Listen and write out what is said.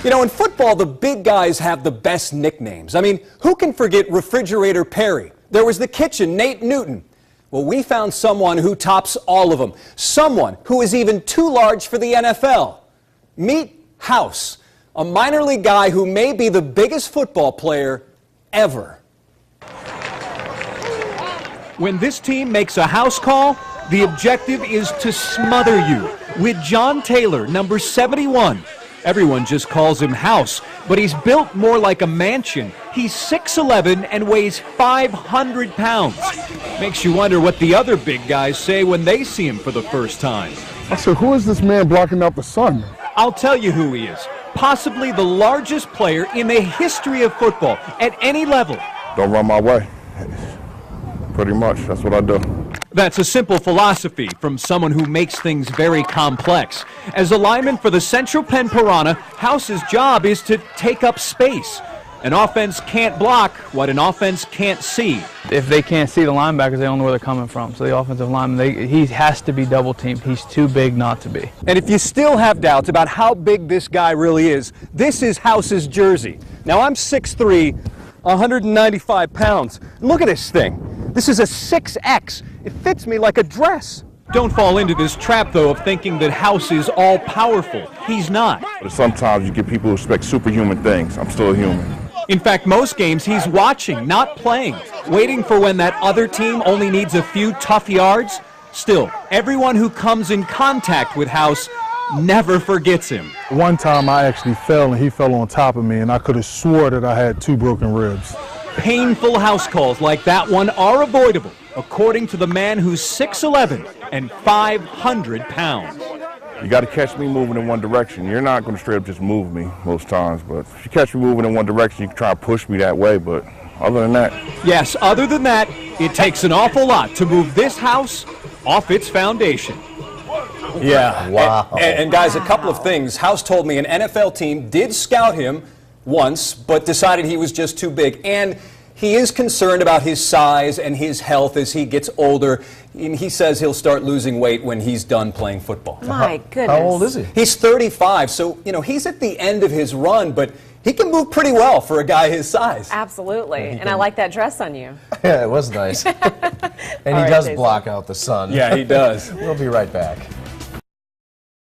You know, in football, the big guys have the best nicknames. I mean, who can forget Refrigerator Perry? There was the kitchen, Nate Newton. Well, we found someone who tops all of them. Someone who is even too large for the NFL. Meet House, a minor league guy who may be the biggest football player ever. When this team makes a house call, the objective is to smother you. With John Taylor, number 71. Everyone just calls him House, but he's built more like a mansion. He's 6'11" and weighs 500 pounds. Makes you wonder what the other big guys say when they see him for the first time. I said, who is this man blocking out the sun? I'll tell you who he is. Possibly the largest player in the history of football at any level. Don't run my way. Pretty much, that's what I do. That's a simple philosophy from someone who makes things very complex. As a lineman for the Central Penn Piranha, House's job is to take up space. An offense can't block what an offense can't see. If they can't see the linebackers, they don't know where they're coming from. So the offensive lineman, he has to be double teamed. He's too big not to be. And if you still have doubts about how big this guy really is, this is House's jersey. Now, I'm 6'3", 195 pounds. Look at this thing. This is a 6X. It fits me like a dress. Don't fall into this trap, though, of thinking that House is all-powerful. He's not. But sometimes you get people who expect superhuman things. I'm still a human. In fact, most games he's watching, not playing, waiting for when that other team only needs a few tough yards. Still, everyone who comes in contact with House never forgets him. One time I actually fell and he fell on top of me and I could have swore that I had 2 broken ribs. Painful house calls like that one are avoidable, according to the man who's 6'11" and 500 pounds. You got to catch me moving in one direction. You're not going to straight up just move me most times, but if you catch me moving in one direction, you can try to push me that way, but other than that. Yes, other than that, it takes an awful lot to move this house off its foundation. Yeah. Wow. And guys, a couple of things. House told me an NFL team did scout him once, but decided he was just too big. And he is concerned about his size and his health as he gets older. And he says he'll start losing weight when he's done playing football. My goodness. How old is he? He's 35, so, you know, he's at the end of his run, but he can move pretty well for a guy his size. Absolutely. And I like that dress on you. Yeah, it was nice. And he does block out the sun. Yeah, he does. We'll be right back.